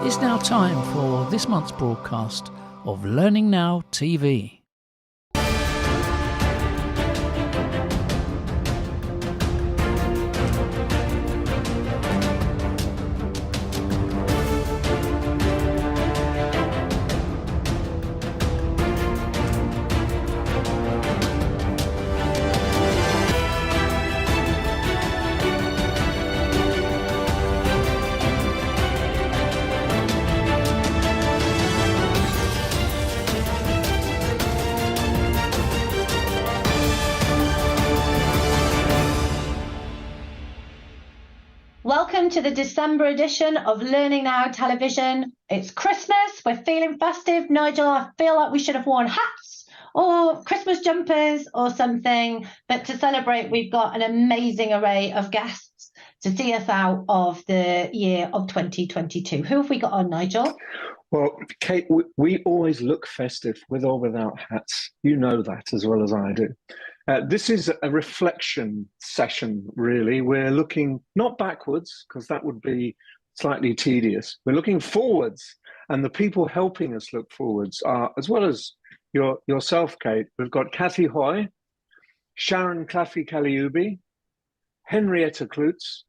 It's now time for this month's broadcast of Learning Now TV. Welcome to the December edition of Learning Now Television. It's Christmas, we're feeling festive. Nigel, I feel like we should have worn hats or Christmas jumpers or something. But to celebrate, we've got an amazing array of guests to see us out of the year of 2022. Who have we got on, Nigel? Well, Kate, we always look festive with or without hats. You know that as well as I do. This is a reflection session, really. We're looking not backwards, because that would be slightly tedious. We're looking forwards, and the people helping us look forwards are, as well as yourself, Kate, we've got Kathy Hoy, Sharon Claffey-Caliubi, Henrietta Klutz,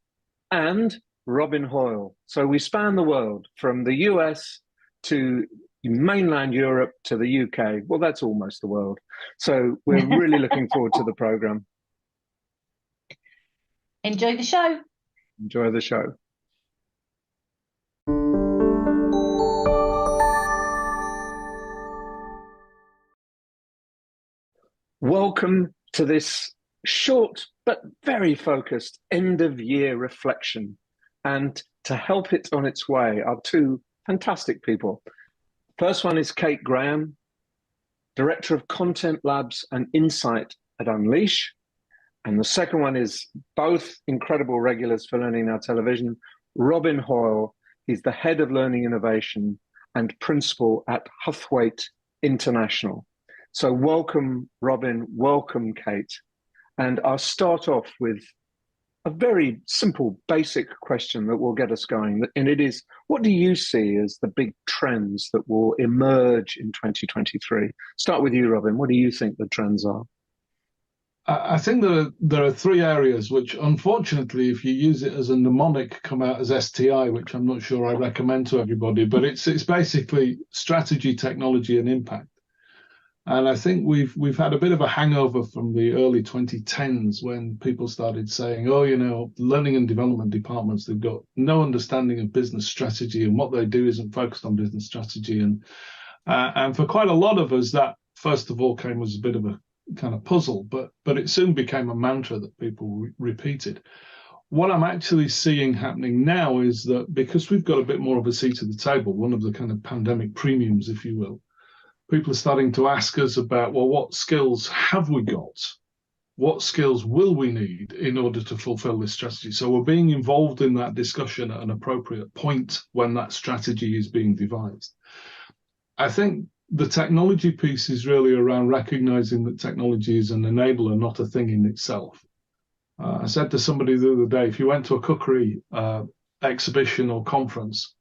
and Robin Hoyle. So we span the world from the US to mainland Europe to the UK. Well, that's almost the world. So we're really looking forward to the programme. Enjoy the show. Enjoy the show. Welcome to this short but very focused end-of-year reflection. And to help it on its way are two fantastic people. First one is Kate Graham, Director of Content Labs and Insight at Unleash. And the second one is both incredible regulars for Learning Now Television, Robin Hoyle. He's the Head of Learning Innovation and Principal at Huthwaite International. So welcome, Robin, welcome, Kate. And I'll start off with a very simple, basic question that will get us going. And it is, what do you see as the big trends that will emerge in 2023? Start with you, Robin. What do you think the trends are? I think there are three areas which, unfortunately, if you use it as a mnemonic, come out as STI, which I'm not sure I recommend to everybody. But it's basically strategy, technology, and impact. And I think we've had a bit of a hangover from the early 2010s when people started saying, oh, you know, learning and development departments, they've got no understanding of business strategy, and what they do isn't focused on business strategy. And for quite a lot of us, that first of all came as a bit of a kind of puzzle, but it soon became a mantra that people repeated. What I'm actually seeing happening now is that because we've got a bit more of a seat at the table, one of the kind of pandemic premiums, if you will, people are starting to ask us about, well, what skills have we got? What skills will we need in order to fulfill this strategy? So we're being involved in that discussion at an appropriate point when that strategy is being devised. I think the technology piece is really around recognizing that technology is an enabler, not a thing in itself. I said to somebody the other day, if you went to a cookery exhibition or conference,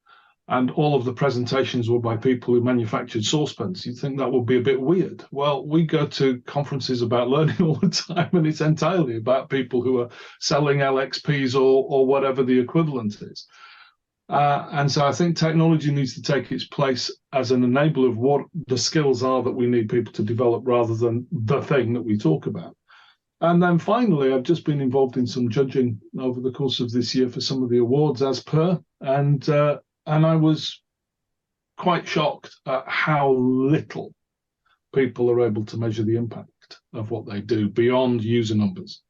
and all of the presentations were by people who manufactured saucepans, you'd think that would be a bit weird. Well, we go to conferences about learning all the time, and it's entirely about people who are selling LXPs or whatever the equivalent is. And so I think technology needs to take its place as an enabler of what the skills are that we need people to develop rather than the thing that we talk about. And then finally, I've just been involved in some judging over the course of this year for some of the awards as per, and I was quite shocked at how little people are able to measure the impact of what they do beyond user numbers.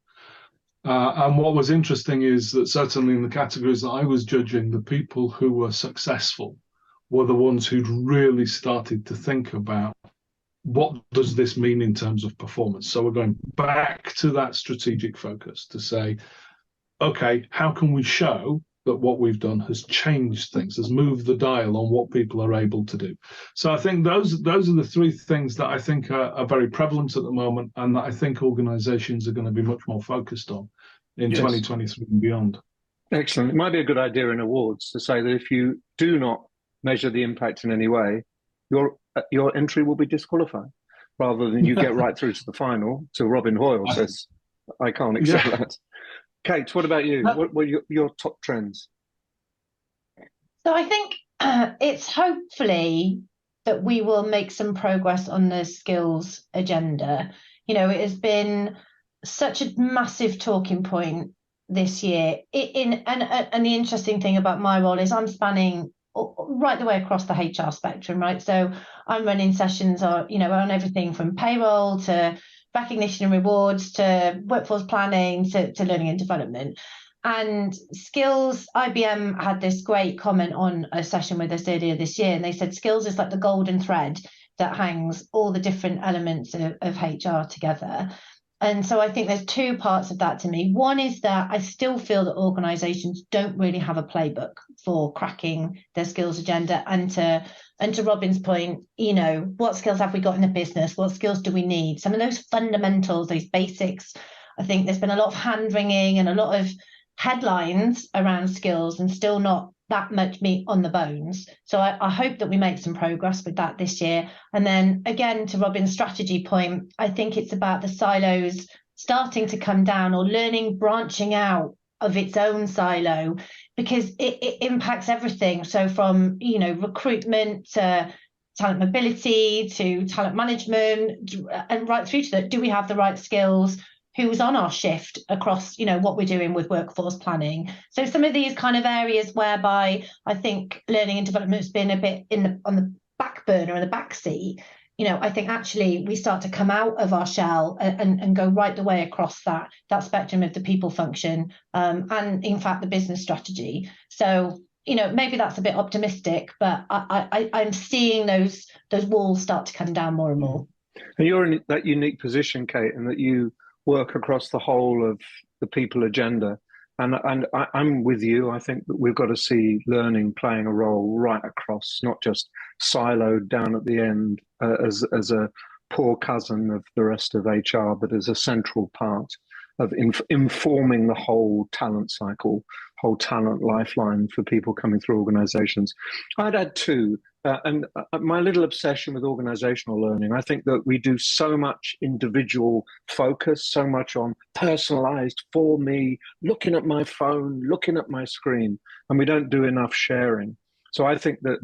And what was interesting is that certainly in the categories that I was judging, the people who were successful were the ones who'd really started to think about what does this mean in terms of performance. So we're going back to that strategic focus to say, okay, how can we show that what we've done has changed things, has moved the dial on what people are able to do. So I think those are the three things that I think are very prevalent at the moment, and that I think organizations are going to be much more focused on in 2023 and beyond. Excellent. It might be a good idea in awards to say that if you do not measure the impact in any way, your entry will be disqualified, rather than you get right through to the final till Robin Hoyle says, I can't accept that. Kate, what about you? What were your top trends? So I think it's hopefully that we will make some progress on the skills agenda. It has been such a massive talking point this year. And the interesting thing about my role is I'm spanning right the way across the HR spectrum, right? So I'm running sessions on everything from payroll to recognition and rewards to workforce planning to learning and development. And skills, IBM had this great comment on a session with us earlier this year, and they said skills is like the golden thread that hangs all the different elements of HR together. And so I think there's two parts of that to me. One is that I still feel that organisations don't really have a playbook for cracking their skills agenda. And to Robin's point, what skills have we got in the business? What skills do we need? Some of those fundamentals, those basics. I think there's been a lot of hand-wringing and a lot of headlines around skills and still not that much meat on the bones. So I hope that we make some progress with that this year. And then again, to Robin's strategy point, I think it's about the silos starting to come down, or learning branching out of its own silo, because it impacts everything. So from recruitment to talent mobility to talent management, and right through to that, do we have the right skills? Who's on our shift across, what we're doing with workforce planning. So some of these kind of areas whereby I think learning and development has been a bit on the back burner, in the back seat. I think actually we start to come out of our shell and go right the way across that spectrum of the people function, and in fact the business strategy. So maybe that's a bit optimistic, but I'm seeing those walls start to come down more and more. And you're in that unique position, Kate, in that you work across the whole of the people agenda. And I'm with you. I think that we've got to see learning playing a role right across, not just siloed down at the end as a poor cousin of the rest of HR, but as a central part of informing the whole talent cycle, whole talent lifeline for people coming through organizations. I'd add two. And my little obsession with organizational learning, I think that we do so much individual focus, so much on personalized for me, looking at my phone, looking at my screen, and we don't do enough sharing. So I think that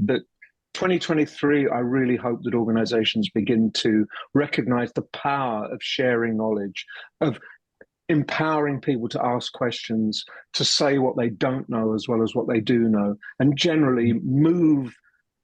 2023, I really hope that organizations begin to recognize the power of sharing knowledge, of empowering people to ask questions, to say what they don't know as well as what they do know, and generally move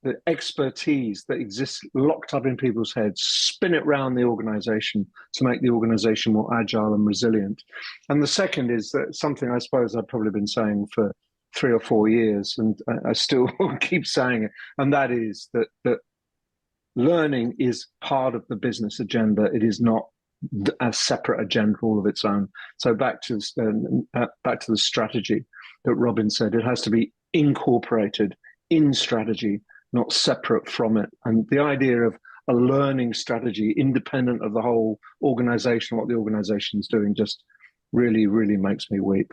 the expertise that exists locked up in people's heads, spin it around the organization to make the organization more agile and resilient. And the second is that something I suppose I've probably been saying for 3 or 4 years, and I still keep saying it, and that is that learning is part of the business agenda. It is not a separate agenda all of its own. So back to the strategy that Robin said, it has to be incorporated in strategy, not separate from it. And the idea of a learning strategy independent of the whole organization, what the organization is doing, just really, really makes me weep.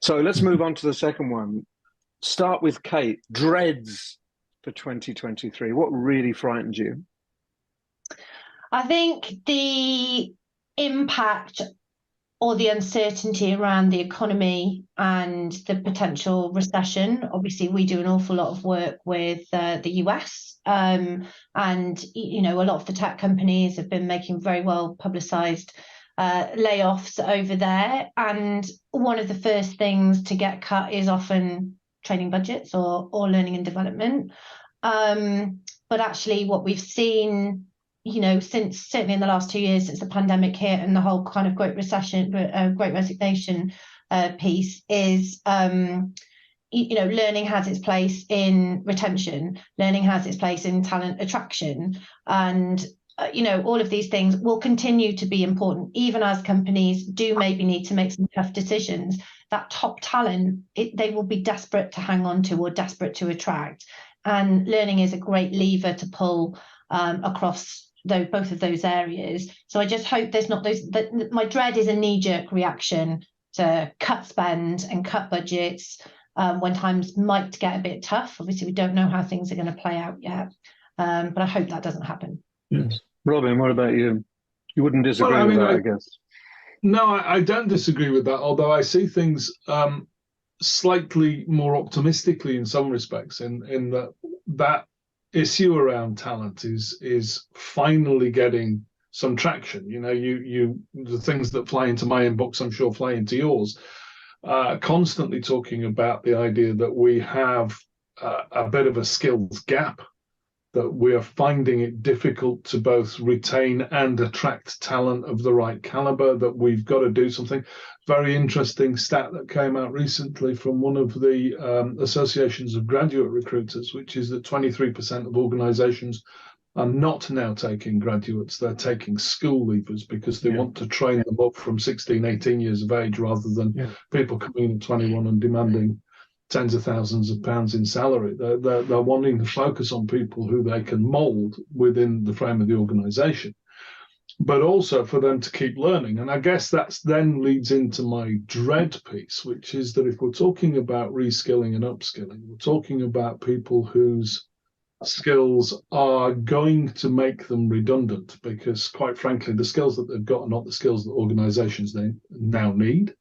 So let's move on to the second one. Start with Kate. Dreads for 2023. What really frightened you? I think the impact or the uncertainty around the economy and the potential recession. Obviously, we do an awful lot of work with the US, and a lot of the tech companies have been making very well publicized layoffs over there. And one of the first things to get cut is often training budgets or learning and development. But actually, what we've seen, since certainly in the last 2 years since the pandemic hit and the whole kind of great resignation piece is, learning has its place in retention, learning has its place in talent attraction, and all of these things will continue to be important, even as companies do maybe need to make some tough decisions. That top talent, they will be desperate to hang on to or desperate to attract, and learning is a great lever to pull across both of those areas. So I just hope there's not those. My dread is a knee-jerk reaction to cut spend and cut budgets, when times might get a bit tough. Obviously, we don't know how things are going to play out yet, but I hope that doesn't happen. Yes. Robin, what about you? You wouldn't disagree Well, I with mean, that, I guess. No, I don't disagree with that, although I see things slightly more optimistically in some respects, in that issue around talent is finally getting some traction. You know, the things that fly into my inbox, I'm sure fly into yours, constantly talking about the idea that we have a bit of a skills gap, that we are finding it difficult to both retain and attract talent of the right caliber, that we've got to do something. Very interesting stat that came out recently from one of the associations of graduate recruiters, which is that 23% of organizations are not now taking graduates. They're taking school leavers because they want to train them up from 16, 18 years of age, rather than people coming in at 21 and demanding tens of thousands of pounds in salary. They're wanting to focus on people who they can mould within the frame of the organisation, but also for them to keep learning. And I guess that then leads into my dread piece, which is that if we're talking about reskilling and upskilling, we're talking about people whose skills are going to make them redundant, because quite frankly, the skills that they've got are not the skills that organisations now need.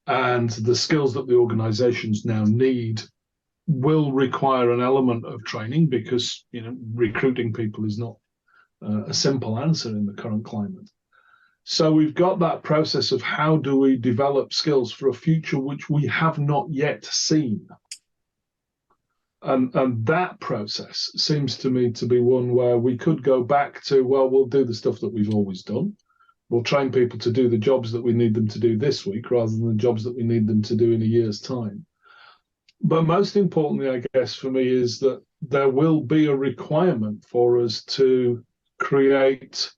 And the skills that the organizations now need will require an element of training, because, you know, recruiting people is not a simple answer in the current climate. So we've got that process of how do we develop skills for a future which we have not yet seen. And that process seems to me to be one where we could go back to, well, we'll do the stuff that we've always done. We'll train people to do the jobs that we need them to do this week, rather than the jobs that we need them to do in a year's time. But most importantly, I guess, for me, is that there will be a requirement for us to create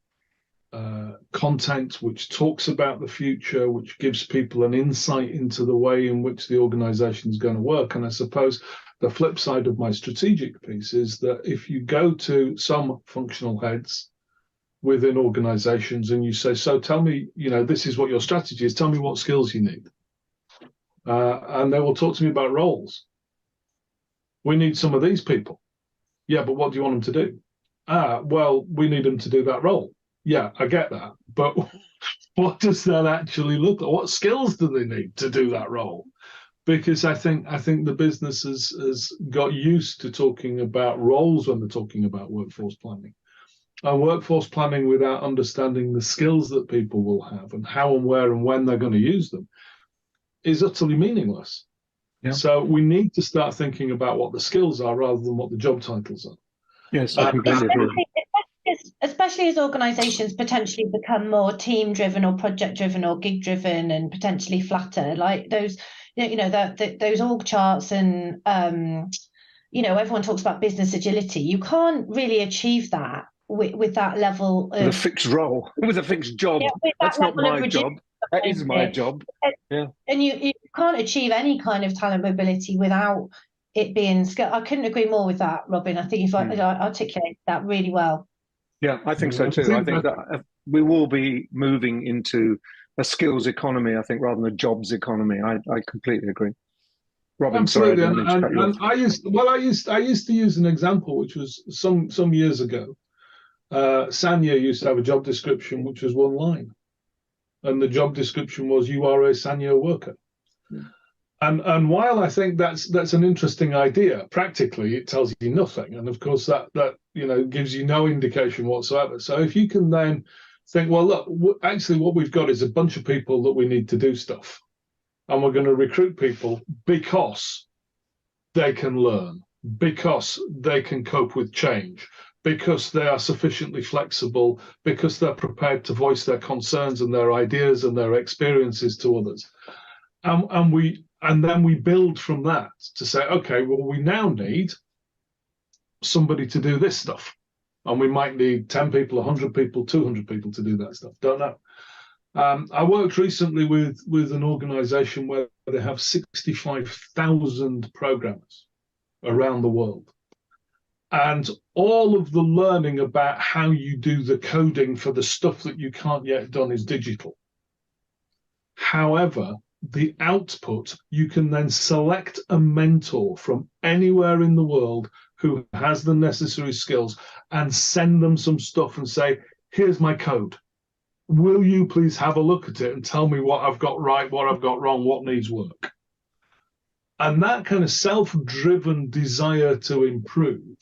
content which talks about the future, which gives people an insight into the way in which the organisation is going to work. And I suppose the flip side of my strategic piece is that if you go to some functional heads within organizations and you say, so tell me, you know, this is what your strategy is, tell me what skills you need. And they will talk to me about roles. We need some of these people. Yeah, but what do you want them to do? Well, we need them to do that role. Yeah, I get that. But what does that actually look like? What skills do they need to do that role? Because I think the business has got used to talking about roles when they're talking about workforce planning. And workforce planning without understanding the skills that people will have and how and where and when they're going to use them is utterly meaningless. Yeah. So we need to start thinking about what the skills are rather than what the job titles are. Yes, I completely agree. Especially as organisations potentially become more team-driven or project-driven or gig-driven and potentially flatter, like those, you know, those org charts and, you know, everyone talks about business agility. You can't really achieve that with that level of... With a fixed role, with a fixed job. Yeah, that's not my job. That is my job. Yeah. And you can't achieve any kind of talent mobility without it being skill. I couldn't agree more with that, Robin. I think you've articulated that really well. Yeah, I think so too. I think that we will be moving into a skills economy, I think, rather than a jobs economy. I completely agree. Robin, absolutely. Sorry, and I used to use an example, which was some years ago. Sanya used to have a job description which was one line, and the job description was, "You are a Sanya worker." Yeah. And while I think that's an interesting idea, practically it tells you nothing, and of course that you know gives you no indication whatsoever. So if you can then think, well, look, actually what we've got is a bunch of people that we need to do stuff, and we're going to recruit people because they can learn, because they can cope with change, because they are sufficiently flexible, because they're prepared to voice their concerns and their ideas and their experiences to others. And then we build from that to say, okay, well, we now need somebody to do this stuff. And we might need 10 people, 100 people, 200 people to do that stuff. Don't know. I worked recently with an organization where they have 65,000 programmers around the world. And all of the learning about how you do the coding for the stuff that you can't yet done is digital. However, the output, you can then select a mentor from anywhere in the world who has the necessary skills and send them some stuff and say, here's my code. Will you please have a look at it and tell me what I've got right, what I've got wrong, what needs work? And that kind of self-driven desire to improve,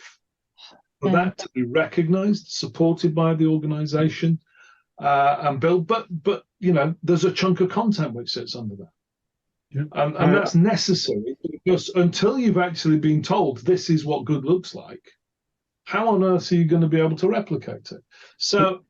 for that to be recognized, supported by the organization, and build, but there's a chunk of content which sits under that. Yeah. And that's necessary, because until you've actually been told this is what good looks like, how on earth are you going to be able to replicate it? So,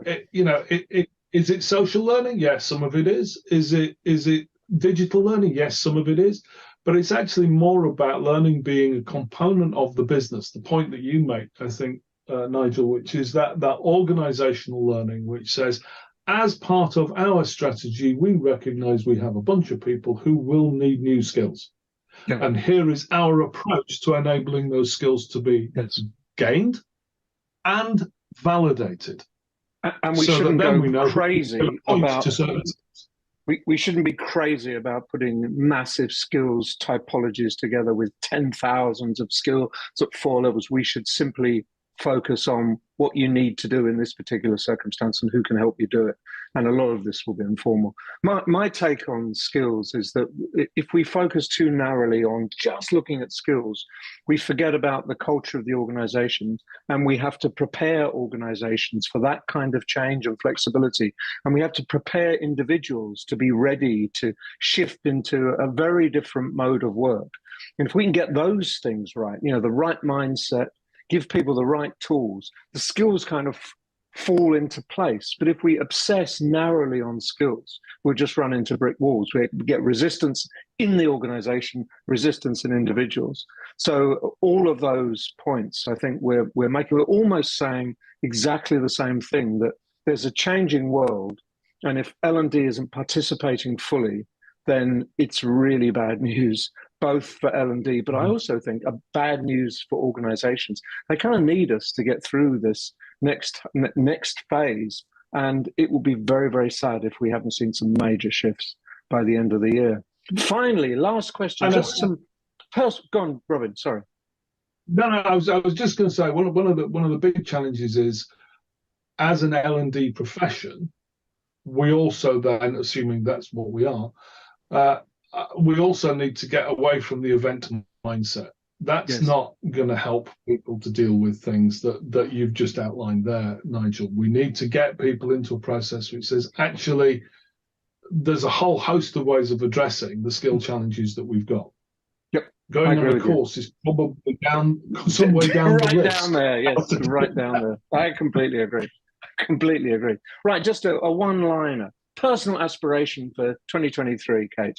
is it social learning? Yes, some of it is. Is it digital learning? Yes, some of it is. But it's actually more about learning being a component of the business. The point that you make, I think, Nigel, which is that organizational learning, which says, as part of our strategy, we recognize we have a bunch of people who will need new skills. Yeah. And here is our approach to enabling those skills to be gained and validated. And we shouldn't go crazy about we shouldn't be crazy about putting massive skills typologies together with 10,000s of skills at 4 levels. We should simply focus on what you need to do in this particular circumstance and who can help you do it. And a lot of this will be informal. My take on skills is that if we focus too narrowly on just looking at skills, we forget about the culture of the organization, and we have to prepare organizations for that kind of change and flexibility. And we have to prepare individuals to be ready to shift into a very different mode of work. And if we can get those things right, the right mindset, give people the right tools, the skills kind of fall into place. But if we obsess narrowly on skills, we'll just run into brick walls. We get resistance in the organization, resistance in individuals. So all of those points, I think we're almost saying exactly the same thing, that there's a changing world. And if L&D isn't participating fully, then it's really bad news, both for L&D, but I also think a bad news for organizations. They kind of need us to get through this next phase, and it will be very, very sad if we haven't seen some major shifts by the end of the year. Finally, last question. Go on, Robin. Sorry. No, I was just going to say one of the big challenges is, as an L&D profession, we also then, assuming that's what we are, we also need to get away from the event mindset. That's not going to help people to deal with things that you've just outlined there, Nigel. We need to get people into a process which says, actually, there's a whole host of ways of addressing the skill challenges that we've got. Yep. Going on a course is probably some way down the list. Right down there, yes, right down there. I completely agree. Right, just a one-liner. Personal aspiration for 2023, Kate.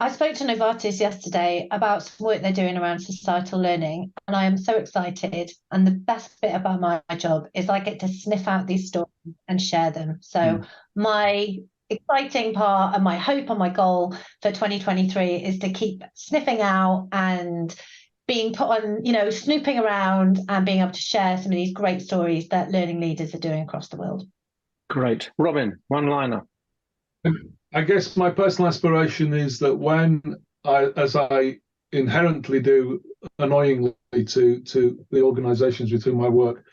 I spoke to Novartis yesterday about some work they're doing around societal learning, and I am so excited. And the best bit about my job is I get to sniff out these stories and share them. So my exciting part and my hope and my goal for 2023 is to keep sniffing out and being put on, snooping around and being able to share some of these great stories that learning leaders are doing across the world. Great. Robin, one-liner. I guess my personal aspiration is that when as I inherently do, annoyingly to the organizations with whom I work,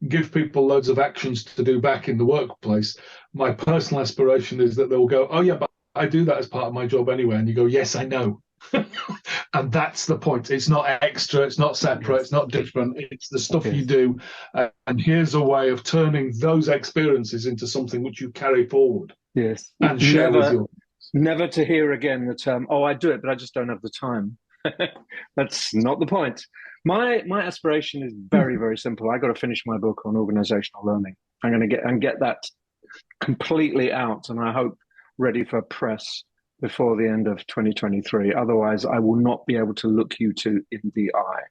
give people loads of actions to do back in the workplace, my personal aspiration is that they'll go, oh yeah, but I do that as part of my job anyway. And you go, yes, I know. And that's the point. It's not extra, it's not separate, it's not different. It's the stuff you do. And here's a way of turning those experiences into something which you carry forward. Yes. And share with you. Never to hear again the term, oh, I do it, but I just don't have the time. That's not the point. My aspiration is very, very simple. I got to finish my book on organizational learning. I'm going to get that completely out, and I hope ready for press before the end of 2023. Otherwise, I will not be able to look you two in the eye.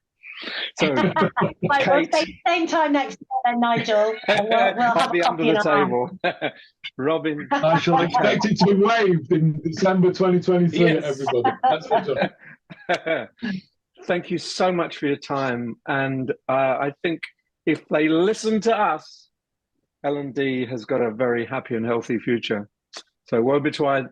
So, Kate, we'll same time next year, then, Nigel. We'll have be under the table. Robin, I shall expect it to be waived in December 2023. Everybody, that's the job. Thank you so much for your time, and I think if they listen to us, L&D has got a very happy and healthy future. So woe betide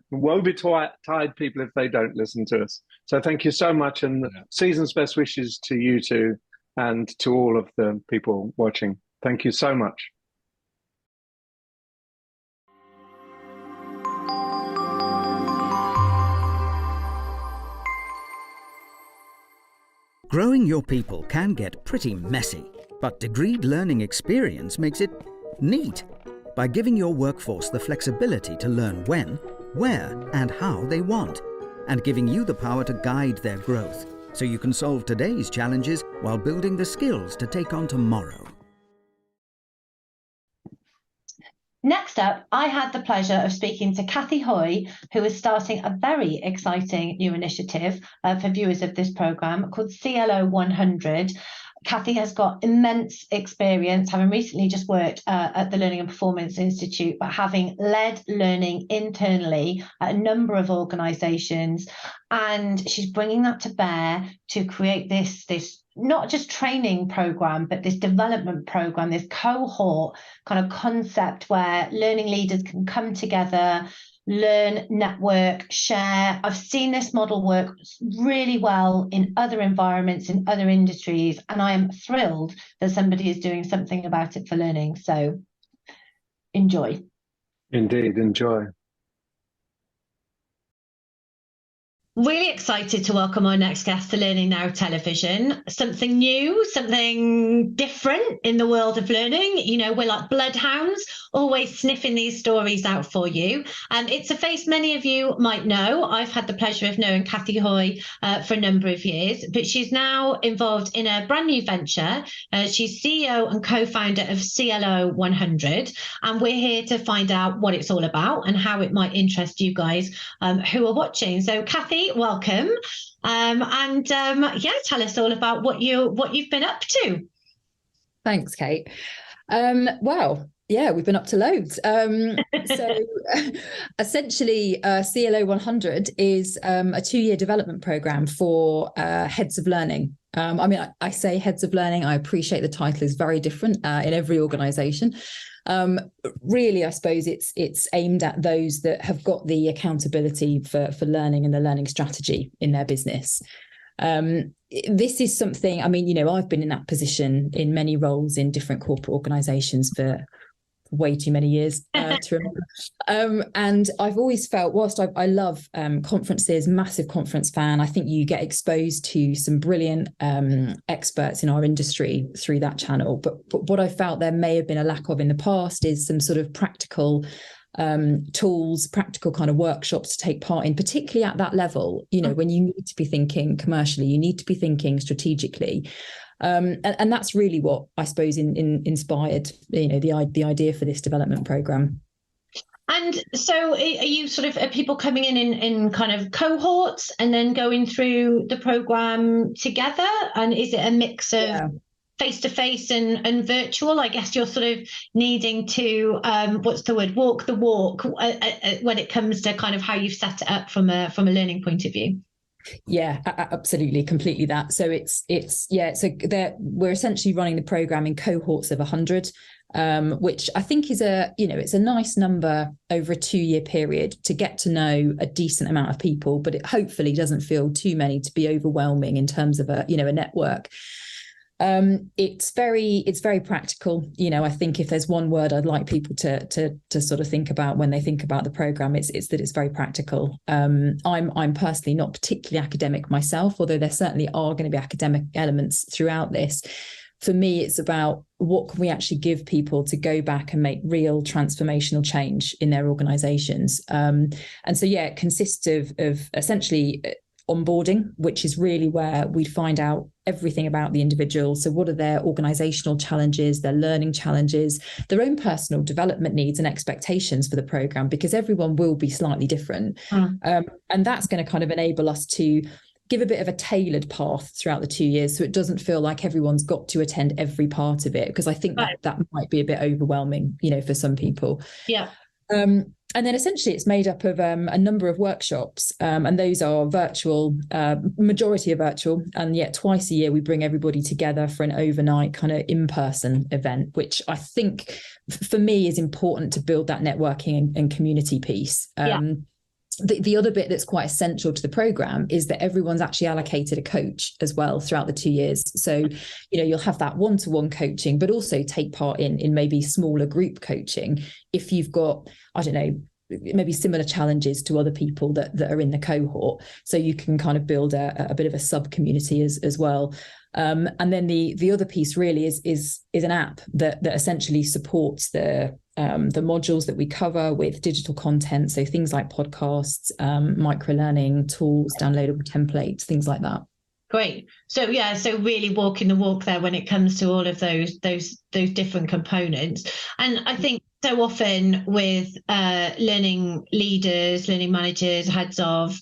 people if they don't listen to us. So thank you so much, and season's best wishes to you two and to all of the people watching. Thank you so much. Growing your people can get pretty messy, but Degreed Learning Experience makes it neat by giving your workforce the flexibility to learn when, where, and how they want, and giving you the power to guide their growth so you can solve today's challenges while building the skills to take on tomorrow. Next up, I had the pleasure of speaking to Kathy Hoy, who is starting a very exciting new initiative for viewers of this programme called CLO 100. Kathy has got immense experience, having recently just worked at the Learning and Performance Institute, but having led learning internally at a number of organisations. And she's bringing that to bear to create this not just training program, but this development program, this cohort kind of concept where learning leaders can come together, learn, network, share. I've seen this model work really well in other environments, in other industries, and I am thrilled that somebody is doing something about it for learning. So enjoy. Indeed, enjoy. Really excited to welcome our next guest to Learning Now Television. Something new, something different in the world of learning. You know, we're like bloodhounds, always sniffing these stories out for you. It's a face many of you might know. I've had the pleasure of knowing Kathy Hoy for a number of years, but she's now involved in a brand new venture. She's CEO and co-founder of CLO 100, and we're here to find out what it's all about and how it might interest you guys who are watching. So Kathy, welcome, tell us all about what you've been up to. Thanks, Kate. We've been up to loads. So essentially, CLO 100 is a 2-year development program for heads of learning. I say heads of learning. I appreciate the title is very different in every organisation. Really, I suppose it's aimed at those that have got the accountability for learning and the learning strategy in their business. This is something, I've been in that position in many roles in different corporate organisations for way too many years to remember. And I've always felt, whilst I love conferences, massive conference fan, I think you get exposed to some brilliant experts in our industry through that channel. But what I felt there may have been a lack of in the past is some sort of practical tools, practical kind of workshops to take part in, particularly at that level, when you need to be thinking commercially, you need to be thinking strategically. And that's really what I suppose inspired, the idea for this development program. And so are people coming in kind of cohorts and then going through the program together? And is it a mix of face-to-face and virtual? I guess you're sort of needing to, walk the walk when it comes to kind of how you've set it up from a learning point of view. Yeah, absolutely, completely that. So we're essentially running the program in cohorts of 100, which I think is it's a nice number over a 2-year period to get to know a decent amount of people, but it hopefully doesn't feel too many to be overwhelming in terms of a network. It's very practical. I think if there's one word I'd like people to sort of think about when they think about the program, it's that it's very practical. I'm personally not particularly academic myself, although there certainly are going to be academic elements throughout this. For me, it's about what can we actually give people to go back and make real transformational change in their organizations. And so, it consists of essentially onboarding, which is really where we find out everything about the individual. So what are their organizational challenges, their learning challenges, their own personal development needs and expectations for the program, because everyone will be slightly different. And that's going to kind of enable us to give a bit of a tailored path throughout the 2 years, so it doesn't feel like everyone's got to attend every part of it, because I think that might be a bit overwhelming, for some people. Yeah. And then essentially it's made up of a number of workshops, and those are virtual, majority are virtual, and yet twice a year we bring everybody together for an overnight kind of in-person event, which I think for me is important to build that networking and community piece. The other bit that's quite essential to the program is that everyone's actually allocated a coach as well throughout the 2 years. So, you'll have that one-to-one coaching, but also take part in maybe smaller group coaching if you've got, I don't know, maybe similar challenges to other people that are in the cohort. So you can kind of build a bit of a sub-community as well. And then the other piece really is an app that essentially supports the modules that we cover with digital content. So things like podcasts, micro-learning tools, downloadable templates, things like that. Great. So really walking the walk there when it comes to all of those different components. And I think so often with learning leaders, learning managers, heads of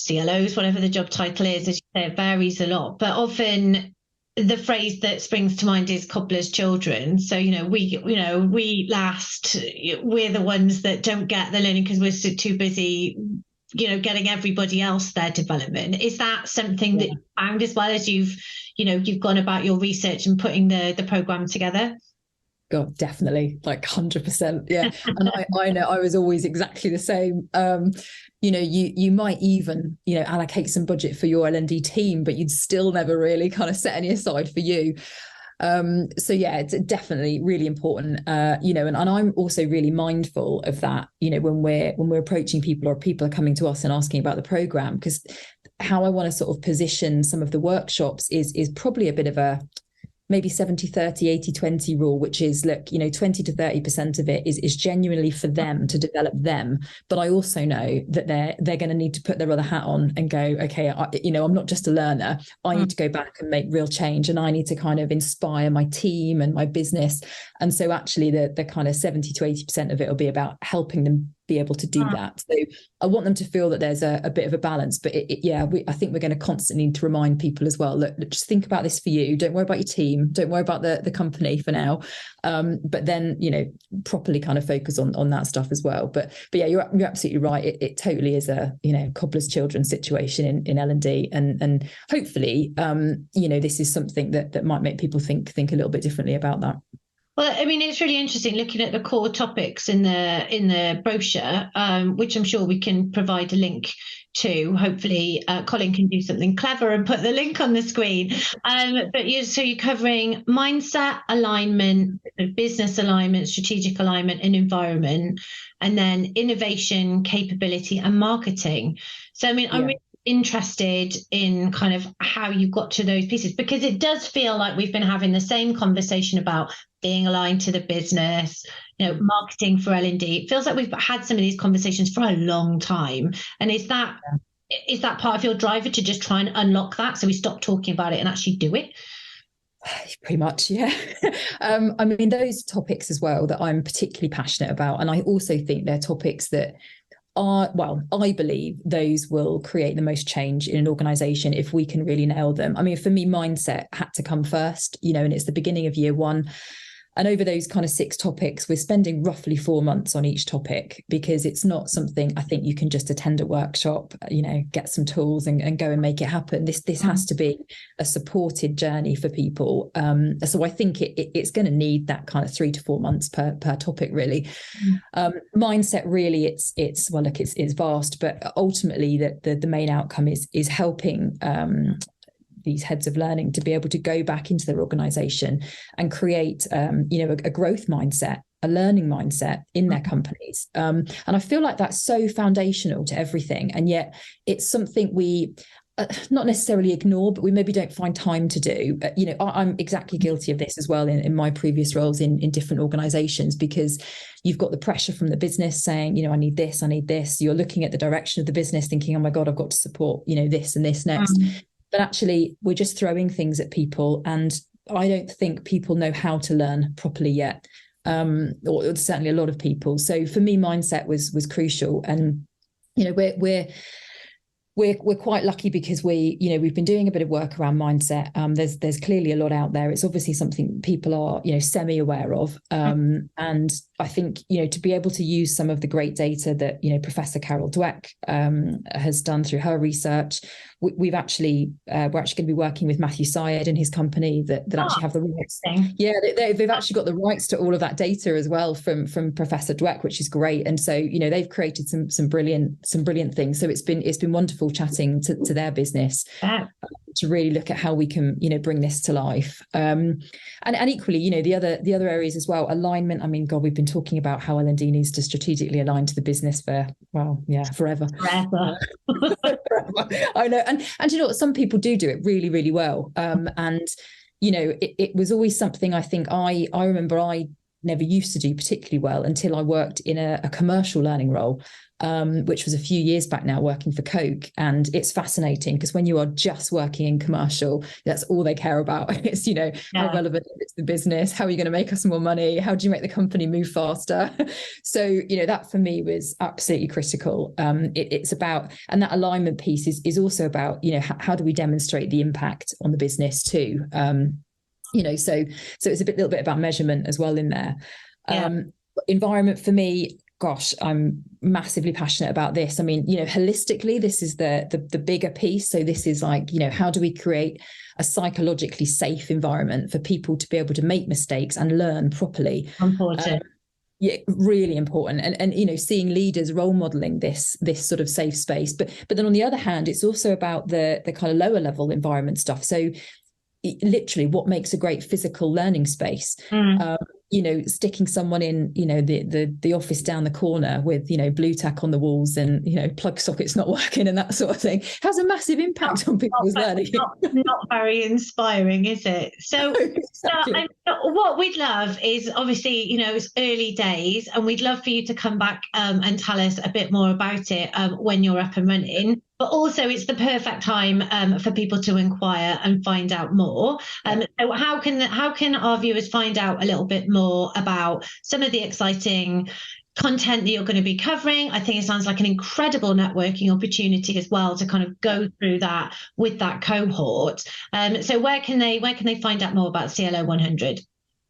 CLOs, whatever the job title is, as you say, it varies a lot. But often the phrase that springs to mind is cobbler's children. So, we last, we're the ones that don't get the learning because we're too busy, getting everybody else their development. Is that something that you found as well as you've gone about your research and putting the program together? God, definitely, like 100%. Yeah. And I know I was always exactly the same. You might even, allocate some budget for your L&D team, but you'd still never really kind of set any aside for you. So yeah, it's definitely really important, and I'm also really mindful of that, when we're approaching people or people are coming to us and asking about the program, because how I want to sort of position some of the workshops is probably a bit of a maybe 70-30, 80-20 rule, which is, look, 20 to 30% of it is genuinely for them to develop them. But I also know that they're going to need to put their other hat on and go, okay, I'm not just a learner. I need to go back and make real change, and I need to kind of inspire my team and my business. And so actually the kind of 70 to 80% of it will be about helping them be able to do that. So I want them to feel that there's a bit of a balance, but I think we're going to constantly need to remind people as well, look, just think about this for you. Don't worry about your team. Don't worry about the company for now. But then, properly kind of focus on that stuff as well. But yeah, you're absolutely right. It totally is a, cobbler's children situation in L&D. And hopefully, this is something that might make people think a little bit differently about that. Well, I mean, it's really interesting looking at the core topics in the brochure, which I'm sure we can provide a link to. Hopefully, Colin can do something clever and put the link on the screen. But you're covering mindset, alignment, business alignment, strategic alignment, and environment, and then innovation, capability, and marketing. So, I mean, I'm really interested in kind of how you got to those pieces, because it does feel like we've been having the same conversation about being aligned to the business, marketing for L&D. It feels like we've had some of these conversations for a long time. And is that part of your driver to just try and unlock that, so we stop talking about it and actually do it? Pretty much, yeah. I mean, those topics as well that I'm particularly passionate about, and I also think they're topics that I believe those will create the most change in an organization if we can really nail them. I mean, for me, mindset had to come first, and it's the beginning of year one. And over those kind of 6 topics, we're spending roughly 4 months on each topic, because it's not something I think you can just attend a workshop, get some tools and go and make it happen. This has to be a supported journey for people. So I think it's going to need that kind of 3 to 4 months per topic, really. Mindset, really, it's vast, but ultimately the main outcome is helping these heads of learning to be able to go back into their organization and create, a growth mindset, a learning mindset in their companies. And I feel like that's so foundational to everything. And yet it's something we not necessarily ignore, but we maybe don't find time to do. I'm exactly guilty of this as well in my previous roles in different organizations, because you've got the pressure from the business saying, I need this. You're looking at the direction of the business thinking, oh my God, I've got to support, this and this next. But actually, we're just throwing things at people. And I don't think people know how to learn properly yet, or certainly a lot of people. So for me, mindset was crucial. And, we're quite lucky because we've been doing a bit of work around mindset. There's clearly a lot out there. It's obviously something people are, semi-aware of. And I think, to be able to use some of the great data that, Professor Carol Dweck has done through her research, we're actually going to be working with Matthew Syed and his company that actually have the rights. Yeah, they've actually got the rights to all of that data as well from Professor Dweck, which is great. And so, they've created some brilliant things. So it's been wonderful chatting to their business to really look at how we can, bring this to life. And equally, the other areas as well, alignment. I mean, God, we've been talking about how L&D needs to strategically align to the business forever. Forever. I know. And you know what, some people do it really, really well. And, it was always something I think I remember I never used to do particularly well until I worked in a commercial learning role, which was a few years back now, working for Coke. And it's fascinating because when you are just working in commercial, that's all they care about. It's, how relevant is it to the business? How are you going to make us more money? How do you make the company move faster? So, that for me was absolutely critical. It's about, and that alignment piece is also about, how do we demonstrate the impact on the business too? So it's a little bit about measurement as well in there. Environment for me, gosh, I'm massively passionate about this. I mean, holistically, this is the bigger piece. So this is like, how do we create a psychologically safe environment for people to be able to make mistakes and learn properly? Important. Really important. And seeing leaders role modeling this sort of safe space. But then on the other hand, it's also about the kind of lower level environment stuff. So literally what makes a great physical learning space. Sticking someone in, the office down the corner with, blue tack on the walls and, plug sockets not working and that sort of thing has a massive impact on people's learning. Not very inspiring, is it? So, exactly. What we'd love is obviously, it's early days and we'd love for you to come back and tell us a bit more about it when you're up and running. But also it's the perfect time for people to inquire and find out more. So how can our viewers find out a little bit more about some of the exciting content that you're going to be covering? I think it sounds like an incredible networking opportunity as well to kind of go through that with that cohort. So where can they find out more about CLO 100?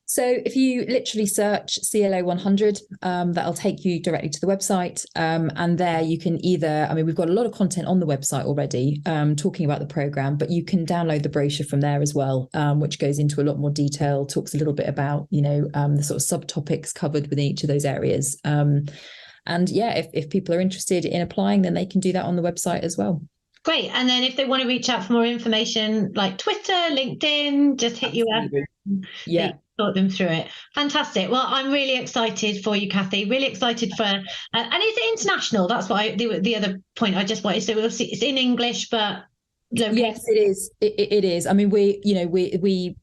So if you literally search CLO 100, that'll take you directly to the website. And there you can we've got a lot of content on the website already talking about the programme, but you can download the brochure from there as well, which goes into a lot more detail, talks a little bit about, the sort of subtopics covered within each of those areas. If people are interested in applying, then they can do that on the website as well. Great. And then if they want to reach out for more information, like Twitter, LinkedIn, just hit you up. Yeah. Sort them through it. Fantastic. Well, I'm really excited for you, Kathy. Really excited for, and it's international. That's what the other point I just wanted to say. We'll see, it's in English, but yes, it is. It is. I mean, we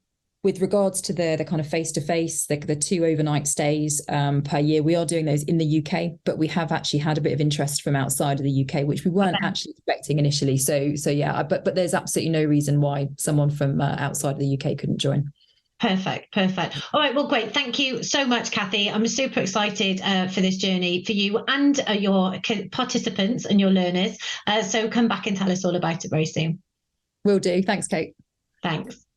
with regards to the kind of face-to-face, the 2 overnight stays per year, we are doing those in the UK, but we have actually had a bit of interest from outside of the UK, which we weren't actually expecting initially. So yeah, but there's absolutely no reason why someone from outside of the UK couldn't join. Perfect. All right. Well, great. Thank you so much, Kathy. I'm super excited for this journey for you and your participants and your learners. So come back and tell us all about it very soon. Will do. Thanks, Kate. Thanks.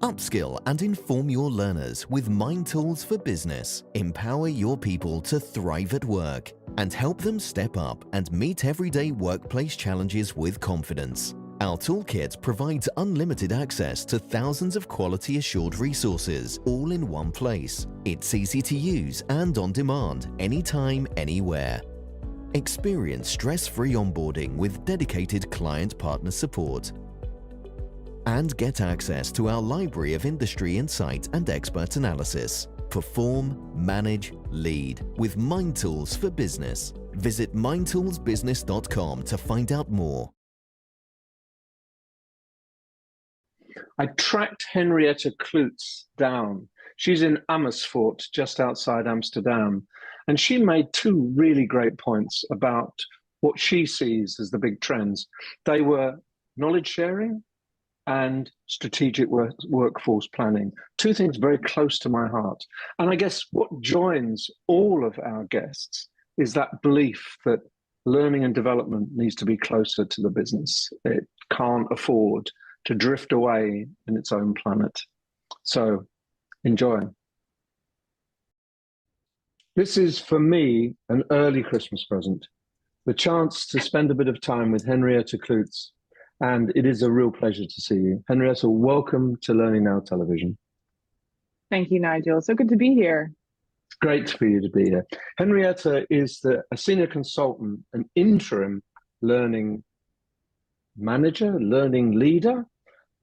Upskill and inform your learners with Mind Tools for Business. Empower your people to thrive at work and help them step up and meet everyday workplace challenges with confidence. Our toolkit provides unlimited access to thousands of quality assured resources, all in one place. It's easy to use and on demand, anytime, anywhere. Experience stress-free onboarding with dedicated client partner support. And get access to our library of industry insight and expert analysis. Perform, manage, lead with Mind Tools for Business. Visit mindtoolsbusiness.com to find out more. I tracked Henrietta Klutz down. She's in Amersfoort, just outside Amsterdam. And she made 2 really great points about what she sees as the big trends. They were knowledge sharing and strategic workforce planning. 2 things very close to my heart. And I guess what joins all of our guests is that belief that learning and development needs to be closer to the business. It can't afford to drift away in its own planet. So enjoy. This is, for me, an early Christmas present, the chance to spend a bit of time with Henrietta Klutz, and it is a real pleasure to see you. Henrietta, welcome to Learning Now Television. Thank you, Nigel. So good to be here. It's great for you to be here. Henrietta is a senior consultant, an interim learning manager, learning leader,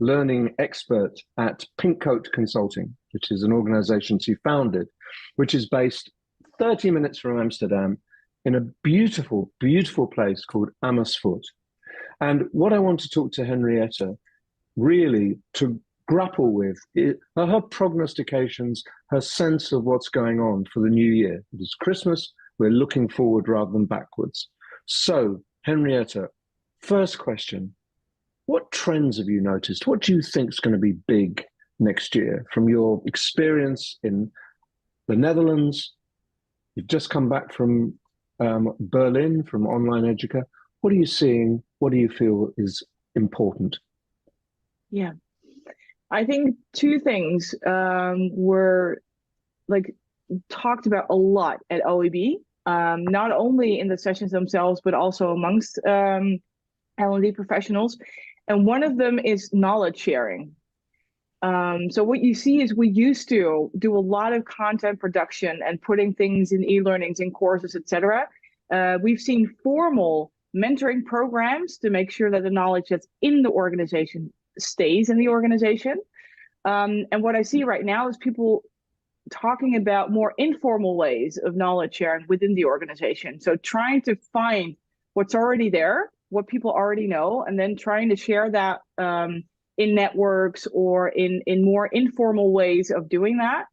learning expert at Pink Coat Consulting, which is an organization she founded, which is based 30 minutes from Amsterdam in a beautiful, beautiful place called Amersfoort. And what I want to talk to Henrietta really to grapple with are her prognostications, her sense of what's going on for the new year. It is Christmas, we're looking forward rather than backwards. So, Henrietta, first question, what trends have you noticed? What do you think is going to be big next year from your experience in the Netherlands? You've just come back from Berlin, from Online Educa. What are you seeing? What do you feel is important? Yeah, I think two things were talked about a lot at OEB, not only in the sessions themselves, but also amongst L&D professionals. And one of them is knowledge sharing. So what you see is we used to do a lot of content production and putting things in e-learnings, in courses, etc. We've seen formal mentoring programs to make sure that the knowledge that's in the organization stays in the organization. And what I see right now is people talking about more informal ways of knowledge sharing within the organization. So trying to find what's already there, what people already know, and then trying to share that in networks or in more informal ways of doing that.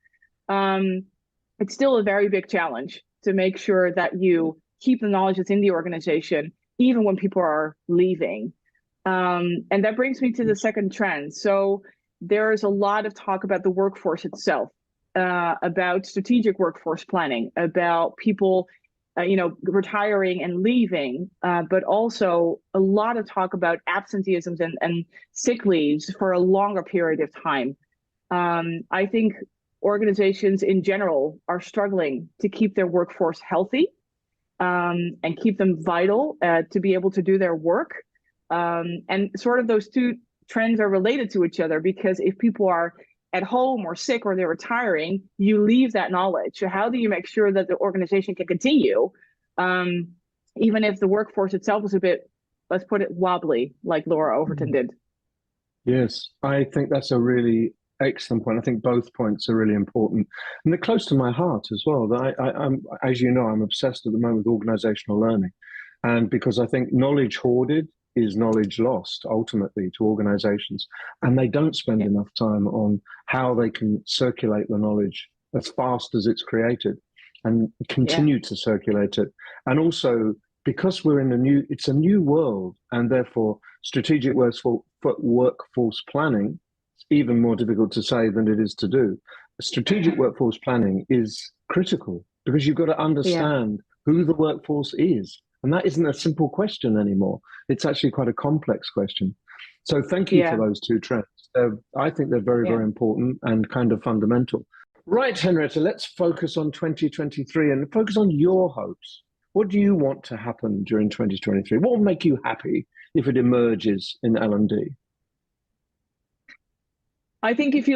It's still a very big challenge to make sure that you keep the knowledge that's in the organization, even when people are leaving. And that brings me to the second trend. So there's a lot of talk about the workforce itself, about strategic workforce planning, about people retiring and leaving, but also a lot of talk about absenteeisms and sick leaves for a longer period of time. I think organizations in general are struggling to keep their workforce healthy and keep them vital to be able to do their work. And sort of those two trends are related to each other, because if people are at home or sick or they're retiring, you leave that knowledge. So how do you make sure that the organization can continue, even if the workforce itself is a bit, let's put it, wobbly, like Laura Overton did? Yes, I think that's a really excellent point. I think both points are really important. And they're close to my heart as well. I'm, as you know, I'm obsessed at the moment with organizational learning. And because I think knowledge hoarded is knowledge lost ultimately to organizations, and they don't spend enough time on how they can circulate the knowledge as fast as it's created and continue to circulate it. And also, because we're in it's a new world, and therefore strategic workforce planning is even more difficult to say than it is to do. Strategic workforce planning is critical because you've got to understand who the workforce is. And that isn't a simple question anymore. It's actually quite a complex question. So thank you for those two trends. I think they're very, very important and kind of fundamental. Right, Henrietta, let's focus on 2023 and focus on your hopes. What do you want to happen during 2023? What will make you happy if it emerges in L&D? I think if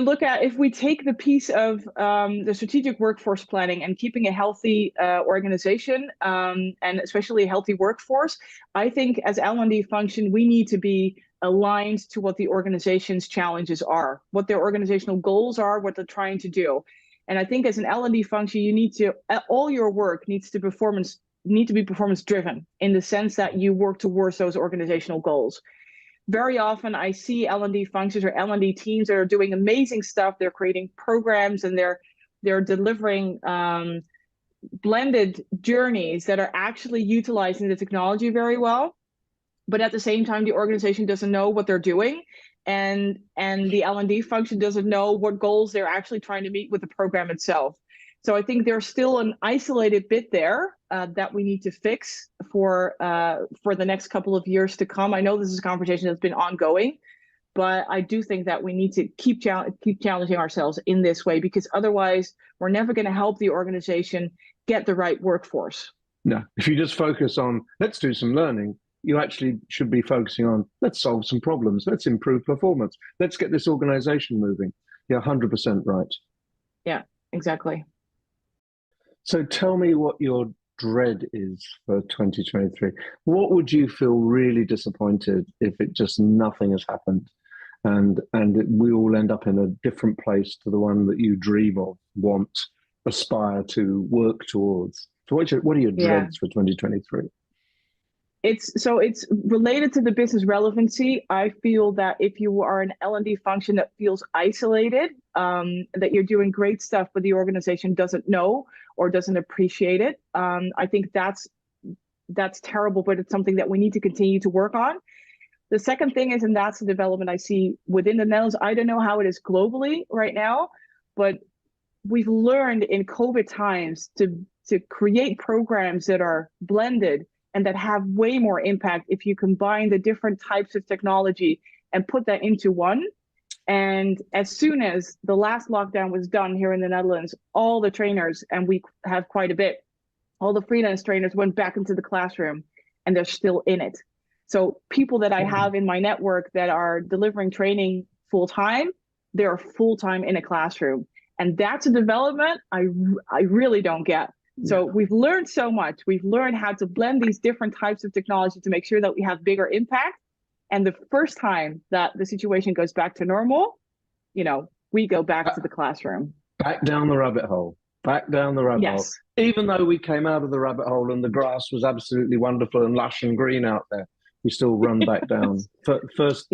we take the piece of the strategic workforce planning and keeping a healthy organization and especially a healthy workforce, I think as L&D function, we need to be aligned to what the organization's challenges are, what their organizational goals are, what they're trying to do. And I think as an L&D function, all your work needs to be performance driven in the sense that you work towards those organizational goals. Very often I see L&D functions or L&D teams that are doing amazing stuff. They're creating programs and they're delivering blended journeys that are actually utilizing the technology very well. But at the same time, the organization doesn't know what they're doing, and the L&D function doesn't know what goals they're actually trying to meet with the program itself. So I think there's still an isolated bit there that we need to fix for the next couple of years to come. I know this is a conversation that's been ongoing, but I do think that we need to keep challenging ourselves in this way, because otherwise we're never going to help the organization get the right workforce. No, if you just focus on, let's do some learning, you actually should be focusing on, let's solve some problems, let's improve performance, let's get this organization moving. You're 100% right. Yeah, exactly. So tell me what your dread is for 2023. What would you feel really disappointed if it just nothing has happened and we all end up in a different place to the one that you dream of, want, aspire to, work towards? So what are your dreads for 2023? It's related to the business relevancy. I feel that if you are an L&D function that feels isolated, that you're doing great stuff, but the organization doesn't know or doesn't appreciate it, I think that's terrible, but it's something that we need to continue to work on. The second thing is, and that's the development I see within the Netherlands, I don't know how it is globally right now, but we've learned in COVID times to create programs that are blended and that have way more impact if you combine the different types of technology and put that into one. And as soon as the last lockdown was done here in the Netherlands, all the trainers, and we have quite a bit, all the freelance trainers went back into the classroom and they're still in it. So people that I have in my network that are delivering training full time, they're full time in a classroom. And that's a development I really don't get. So we've learned so much. We've learned how to blend these different types of technology to make sure that we have bigger impact. And the first time that the situation goes back to normal, we go back to the classroom. Back down the rabbit hole. Back down the rabbit hole. Even though we came out of the rabbit hole and the grass was absolutely wonderful and lush and green out there, we still run back down. First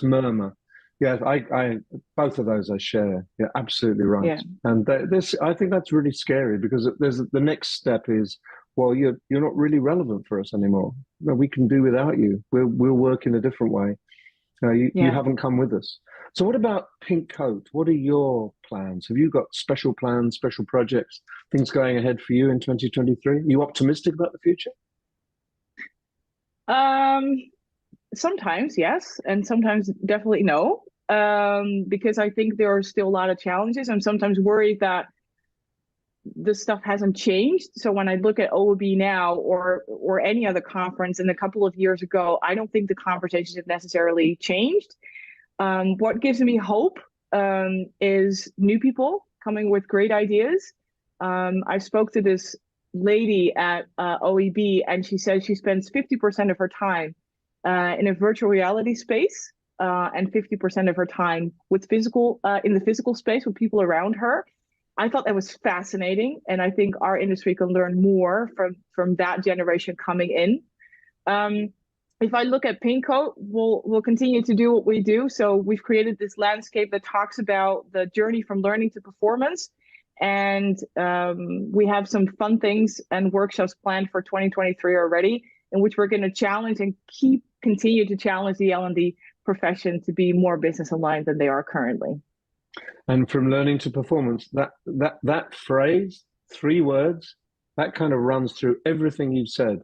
murmur. Yeah, I both of those I share. You're absolutely right. Yeah. And I think that's really scary, because there's the next step is, well, you're not really relevant for us anymore. No, we can do without you. We'll work in a different way. You haven't come with us. So what about Pink Coat? What are your plans? Have you got special plans, special projects, things going ahead for you in 2023? Are you optimistic about the future? Sometimes yes, and sometimes definitely no. Because I think there are still a lot of challenges. I'm sometimes worried that the stuff hasn't changed. So when I look at OEB now or any other conference in a couple of years ago, I don't think the conversations have necessarily changed. What gives me hope is new people coming with great ideas. I spoke to this lady at OEB, and she said she spends 50% of her time in a virtual reality space. And 50% of her time with in the physical space with people around her. I thought that was fascinating, and I think our industry can learn more from that generation coming in. If I look at Pink Coat, we'll continue to do what we do. So we've created this landscape that talks about the journey from learning to performance, and we have some fun things and workshops planned for 2023 already, in which we're going to challenge and continue to challenge the L&D profession to be more business aligned than they are currently. And from learning to performance, that phrase, 3 words, that kind of runs through everything you've said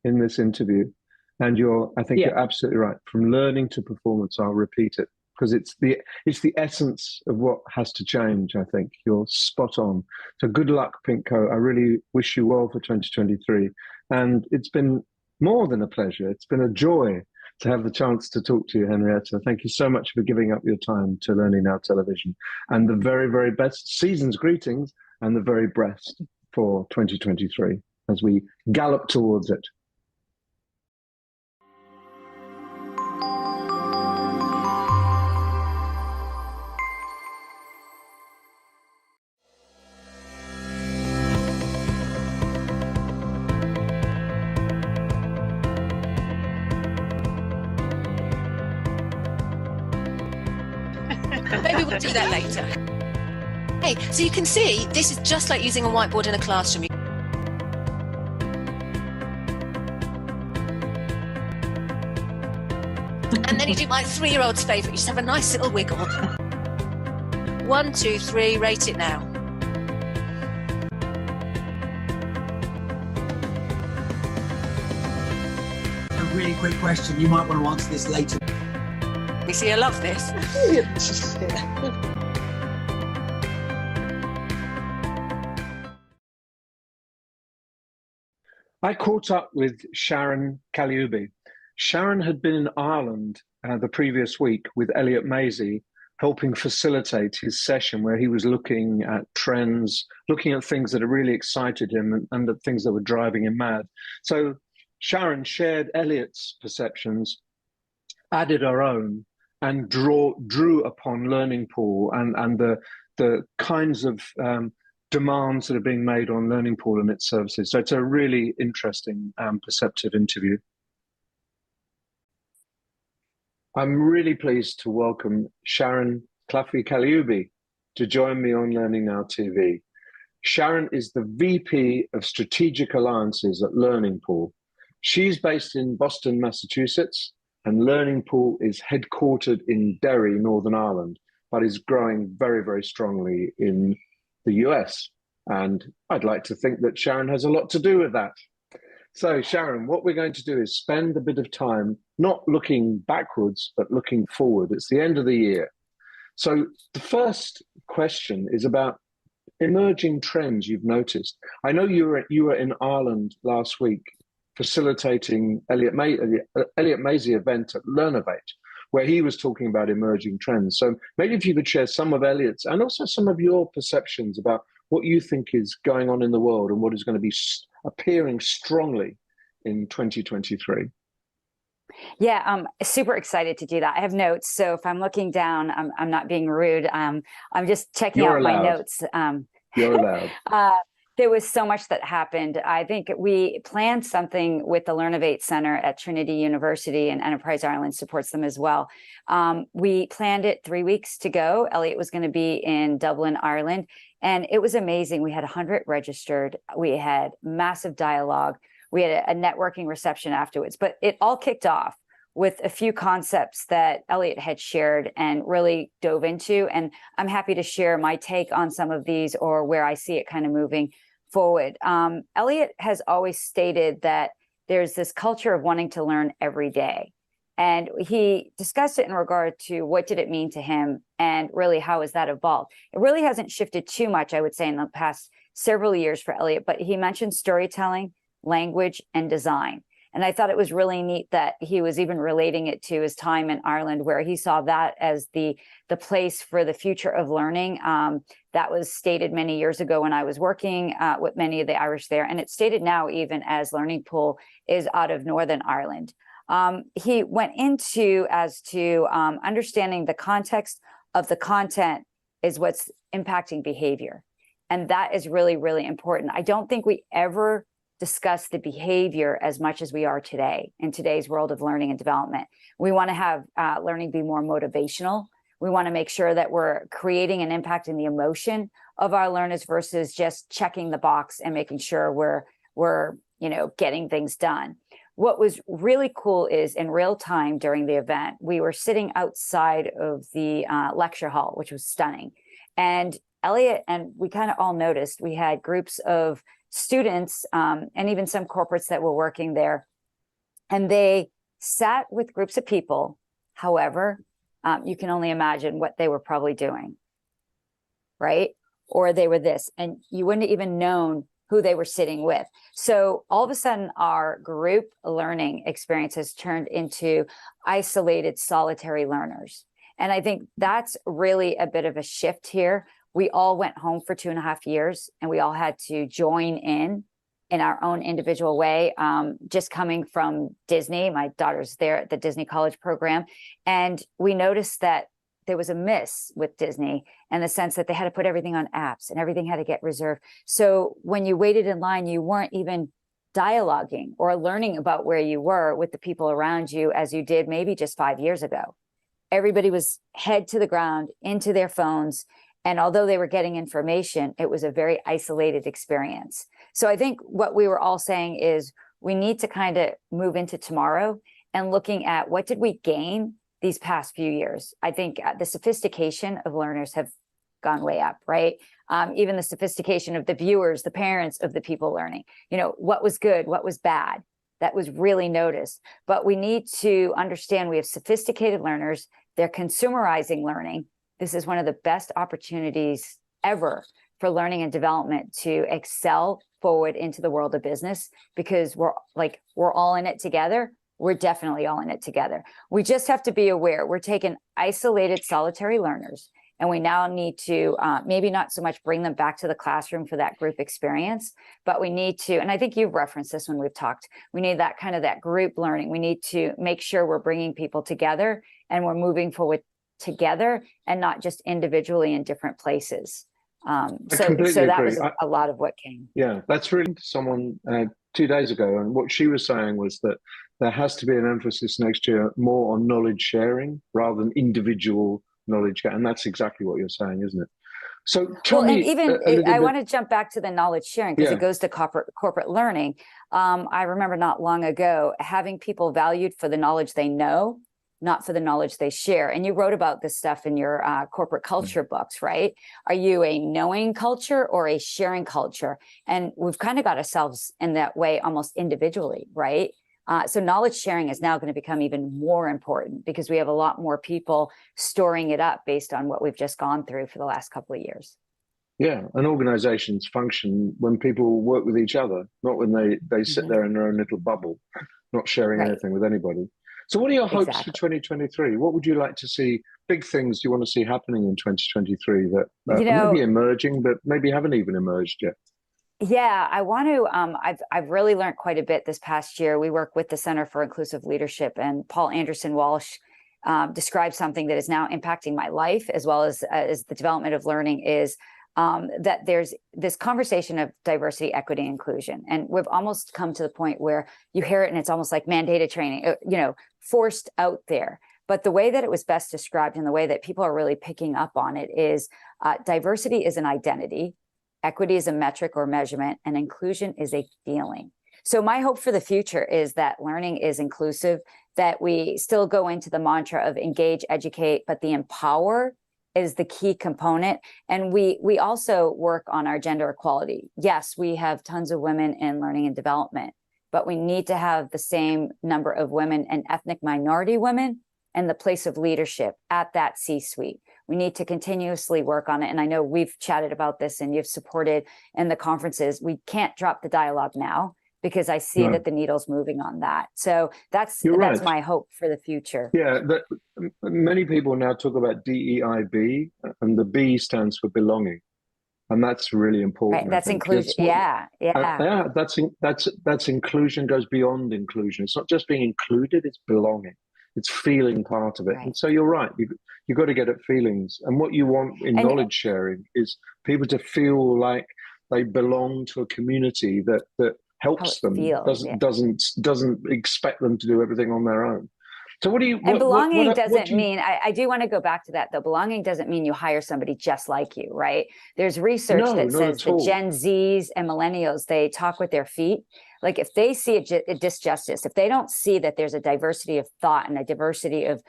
in this interview. And I think you're absolutely right. From learning to performance, I'll repeat it, because it's the essence of what has to change. I think you're spot on. So good luck, Pink Coat. I really wish you well for 2023. And it's been more than a pleasure. It's been a joy to have the chance to talk to you, Henrietta. Thank you so much for giving up your time to Learning Now Television. And the very, very best season's greetings and the very best for 2023 as we gallop towards it. Maybe we'll do that later. Hey, so you can see this is just like using a whiteboard in a classroom. And then you do my 3-year-old's favourite, you just have a nice little wiggle. 1, 2, 3, rate it now. really quick question. You might want to answer this later. You see, I love this. I caught up with Sharon Calliope. Sharon had been in Ireland the previous week with Elliot Maisy, helping facilitate his session where he was looking at trends, looking at things that had really excited him and the things that were driving him mad. So Sharon shared Elliot's perceptions, added her own, and drew upon Learning Pool and the kinds of demands that are being made on Learning Pool and its services. So it's a really interesting, perceptive interview. I'm really pleased to welcome Sharon Calliope to join me on Learning Now TV. Sharon is the VP of Strategic Alliances at Learning Pool. She's based in Boston, Massachusetts, and Learning Pool is headquartered in Derry, Northern Ireland, but is growing very, very strongly in the US. And I'd like to think that Sharon has a lot to do with that. So Sharon, what we're going to do is spend a bit of time not looking backwards, but looking forward. It's the end of the year. So the first question is about emerging trends you've noticed. I know you were in Ireland last week facilitating Elliot Maisy event at Learnovate, where he was talking about emerging trends. So maybe if you could share some of Elliot's and also some of your perceptions about what you think is going on in the world and what is going to be appearing strongly in 2023. Yeah, I'm super excited to do that. I have notes, so if I'm looking down, I'm not being rude. I'm just checking out my notes. You're allowed. There was so much that happened. I think we planned something with the Learnovate Center at Trinity University, and Enterprise Ireland supports them as well. We planned it 3 weeks to go. Elliot was going to be in Dublin, Ireland, and it was amazing. We had 100 registered. We had massive dialogue. We had a networking reception afterwards, but it all kicked off with a few concepts that Elliot had shared and really dove into. And I'm happy to share my take on some of these or where I see it kind of moving forward. Elliot has always stated that there's this culture of wanting to learn every day. And he discussed it in regard to what did it mean to him and really how has that evolved. It really hasn't shifted too much, I would say, in the past several years for Elliot, but he mentioned storytelling, language, and design. And I thought it was really neat that he was even relating it to his time in Ireland, where he saw that as the place for the future of learning. That was stated many years ago when I was working with many of the Irish there. And it's stated now even as Learning Pool is out of Northern Ireland. He went into as to understanding the context of the content is what's impacting behavior. And that is really, really important. I don't think we ever discuss the behavior as much as we are today in today's world of learning and development. We want to have learning be more motivational. We want to make sure that we're creating an impact in the emotion of our learners versus just checking the box and making sure we're getting things done. What was really cool is in real time during the event, we were sitting outside of the lecture hall, which was stunning. And Elliot and we kind of all noticed we had groups of students and even some corporates that were working there, and they sat with groups of people. However, you can only imagine what they were probably doing, right? Or they were this, and you wouldn't have even known who they were sitting with. So all of a sudden, our group learning experience has turned into isolated, solitary learners. And I think that's really a bit of a shift here. We all went home for 2.5 years, and we all had to join in our own individual way. Just coming from Disney, my daughter's there at the Disney College program, and we noticed that there was a miss with Disney in the sense that they had to put everything on apps and everything had to get reserved. So when you waited in line, you weren't even dialoguing or learning about where you were with the people around you as you did maybe just 5 years ago. Everybody was head to the ground into their phones. And although they were getting information, it was a very isolated experience. So I think what we were all saying is we need to kind of move into tomorrow and looking at what did we gain these past few years. I think the sophistication of learners have gone way up, right? Even the sophistication of the viewers, the parents of the people learning, what was good, what was bad. that was really noticed. But we need to understand we have sophisticated learners. They're consumerizing learning. This is one of the best opportunities ever for learning and development to excel forward into the world of business, because we're all in it together. We're definitely all in it together. We just have to be aware. We're taking isolated, solitary learners, and we now need to maybe not so much bring them back to the classroom for that group experience, but we need to, and I think you've referenced this when we've talked, we need that kind of that group learning. We need to make sure we're bringing people together and we're moving forward together and not just individually in different places. So that was a lot of what came. Yeah, that's really someone 2 days ago, and what she was saying was that there has to be an emphasis next year more on knowledge sharing rather than individual knowledge, and that's exactly what you're saying, isn't it? So I want to jump back to the knowledge sharing, because it goes to corporate learning. I remember not long ago having people valued for the knowledge they know, not for the knowledge they share. And you wrote about this stuff in your corporate culture books, right? Are you a knowing culture or a sharing culture? And we've kind of got ourselves in that way almost individually, right? So knowledge sharing is now going to become even more important, because we have a lot more people storing it up based on what we've just gone through for the last couple of years. Yeah, and organizations function when people work with each other, not when they sit there in their own little bubble, not sharing anything with anybody. So what are your hopes for 2023? What would you like to see? Big things you want to see happening in 2023 that are maybe emerging, but maybe haven't even emerged yet? Yeah, I want to, I've really learned quite a bit this past year. We work with the Center for Inclusive Leadership, and Paul Anderson Walsh described something that is now impacting my life as well as the development of learning, is that there's this conversation of diversity, equity, and inclusion. And we've almost come to the point where you hear it and it's almost like mandated training, forced out there. But the way that it was best described and the way that people are really picking up on it is diversity is an identity, equity is a metric or measurement, and inclusion is a feeling. So my hope for the future is that learning is inclusive, that we still go into the mantra of engage, educate, but the empower is the key component. And we also work on our gender equality. Yes, we have tons of women in learning and development, but we need to have the same number of women and ethnic minority women in the place of leadership at that C-suite. We need to continuously work on it. And I know we've chatted about this and you've supported in the conferences. We can't drop the dialogue now, because I see that the needle's moving on that. So that's my hope for the future. Yeah, many people now talk about DEIB, and the B stands for belonging, and that's really important. Right, that's inclusion. That's inclusion, goes beyond inclusion. It's not just being included; it's belonging. It's feeling part of it. Right. And so you're right. You've got to get at feelings, and what you want in knowledge sharing is people to feel like they belong to a community that helps them, doesn't expect them to do everything on their own. So what do you? And belonging doesn't mean, I do want to go back to that though. Belonging doesn't mean you hire somebody just like you, right? There's research that says that Gen Zs and millennials, they talk with their feet. Like if they see a disjustice, if they don't see that there's a diversity of thought and a diversity of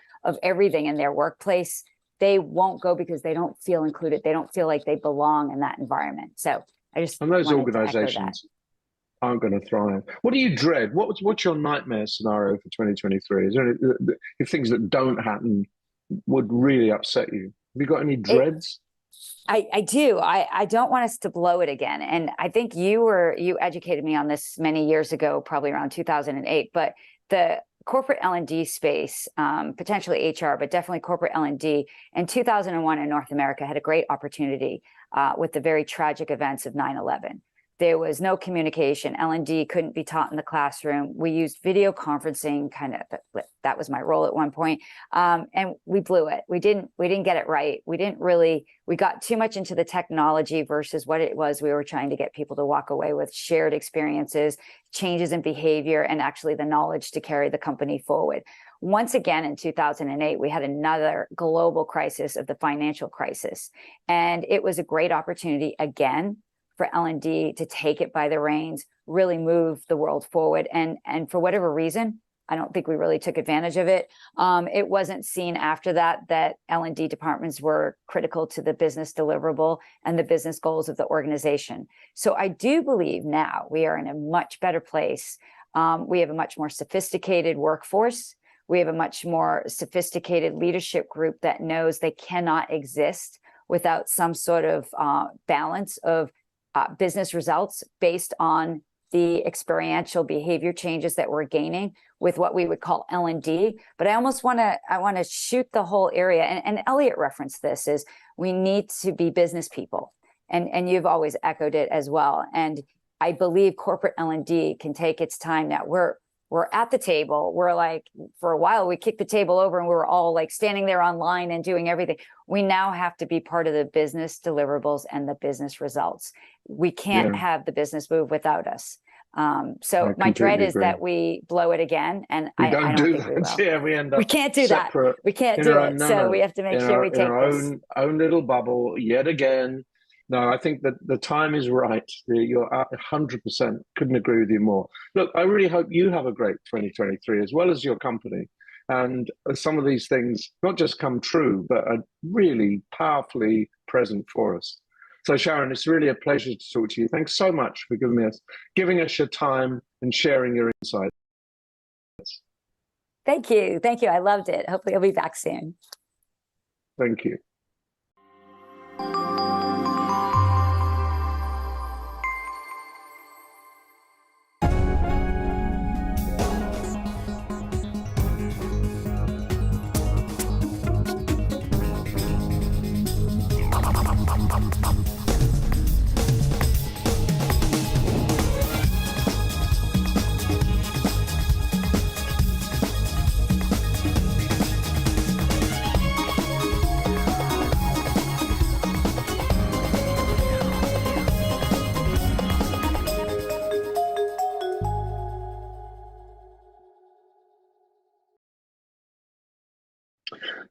everything in their workplace, they won't go, because they don't feel included. They don't feel like they belong in that environment. So I just, and those organizations aren't going to thrive. What do you dread? What's your nightmare scenario for 2023? Is there any things that don't happen would really upset you? Have you got any dreads? I do. I don't want us to blow it again. And I think you educated me on this many years ago, probably around 2008. But the corporate L&D space, potentially HR, but definitely corporate L&D in 2001 in North America had a great opportunity with the very tragic events of 9/11. There was no communication. L&D couldn't be taught in the classroom. We used video conferencing, that was my role at one point. And we blew it. We didn't get it right. We got too much into the technology versus what it was we were trying to get people to walk away with: shared experiences, changes in behavior, and actually the knowledge to carry the company forward. Once again, in 2008, we had another global crisis of the financial crisis. And it was a great opportunity again for L&D to take it by the reins, really move the world forward. And for whatever reason, I don't think we really took advantage of it. It wasn't seen after that L&D departments were critical to the business deliverable and the business goals of the organization. So I do believe now we are in a much better place We have a much more sophisticated workforce. We have a much more sophisticated leadership group that knows they cannot exist without some sort of balance of business results based on the experiential behavior changes that we're gaining with what we would call L&D. But I want to shoot the whole area. And Elliot referenced this, is we need to be business people. And you've always echoed it as well. And I believe corporate L&D can take its time now. We're at the table. We're like, for a while, we kicked the table over and we were all like standing there online and doing everything. We now have to be part of the business deliverables and the business results. We can't have the business move without us. So my dread is that we blow it again. And I don't think we will. Yeah, we end up we can't do that. We can't do it. So we have to make sure we take this. Own little bubble yet again. No, I think that the time is right. You're 100%. Couldn't agree with you more. Look, I really hope you have a great 2023 as well as your company. And some of these things not just come true, but are really powerfully present for us. So Sharon, it's really a pleasure to talk to you. Thanks so much for giving us your time and sharing your insights. Thank you. Thank you. I loved it. Hopefully I'll be back soon. Thank you.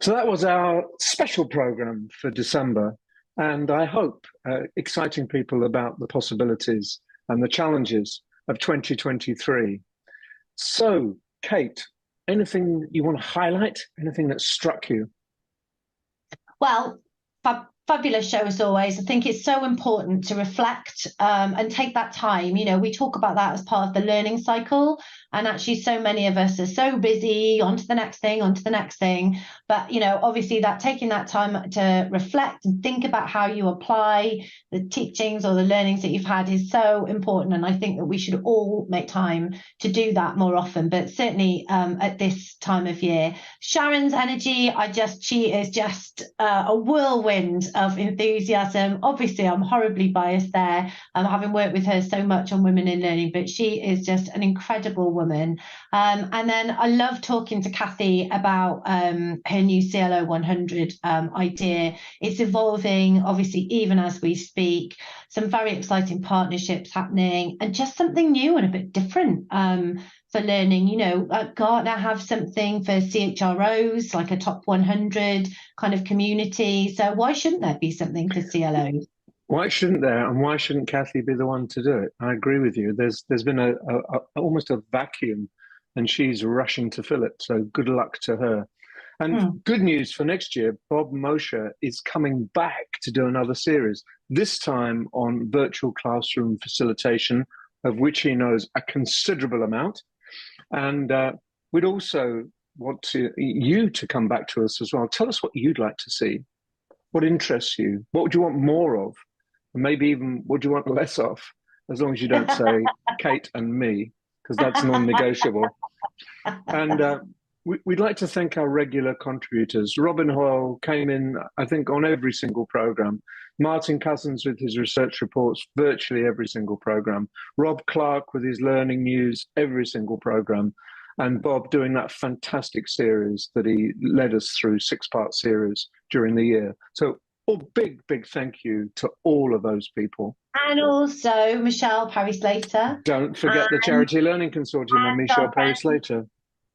So that was our special program for December, and I hope exciting people about the possibilities and the challenges of 2023. So, Kate, anything you want to highlight? Anything that struck you? Well, fabulous show as always. I think it's so important to reflect and take that time. You know, we talk about that as part of the learning cycle, and actually so many of us are so busy, on to the next thing. But, you know, obviously that taking that time to reflect and think about how you apply the teachings or the learnings that you've had is so important. And I think that we should all make time to do that more often, but certainly at this time of year. Sharon's energy, she is just a whirlwind of enthusiasm. Obviously, I'm horribly biased there, having worked with her so much on women in learning, but she is just an incredible woman. And then I love talking to Kathy about her new CLO 100 idea. It's evolving, obviously, even as we speak. Some very exciting partnerships happening, and just something new and a bit different for learning. You know, Gartner have something for CHROs, like a top 100 kind of community. So why shouldn't there be something for CLOs? Why shouldn't there? And why shouldn't Kathy be the one to do it? I agree with you. There's been almost a vacuum, and she's rushing to fill it. So good luck to her. And good news for next year, Bob Mosher is coming back to do another series, this time on virtual classroom facilitation, of which he knows a considerable amount. And we'd also want you to come back to us as well. Tell us what you'd like to see. What interests you? What would you want more of? And maybe even what do you want less of? As long as you don't say Kate and me, because that's non-negotiable. And we'd like to thank our regular contributors. Robin Hoyle came in, I think, on every single program. Martin Cousins with his research reports, virtually every single program. Rob Clark with his learning news, every single program. And Bob doing that fantastic series that he led us through, 6-part series during the year. So big thank you to all of those people. And also Michelle Parry-Slater. Don't forget the Charity Learning Consortium and Michelle Parry-Slater.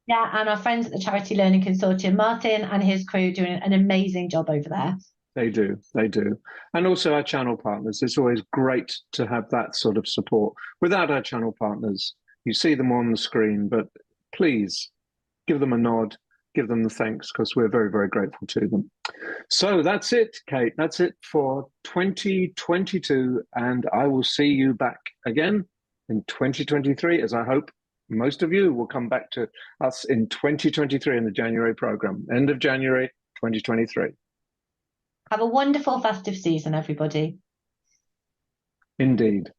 Yeah, and our friends at the Charity Learning Consortium, Martin and his crew doing an amazing job over there. They do. And also our channel partners. It's always great to have that sort of support. Without our channel partners, you see them on the screen, but please give them a nod, give them the thanks, because we're very, very grateful to them. So that's it, Kate. That's it for 2022. And I will see you back again in 2023, as I hope most of you will come back to us in 2023 in the January program, end of January 2023. Have a wonderful festive season, everybody. Indeed.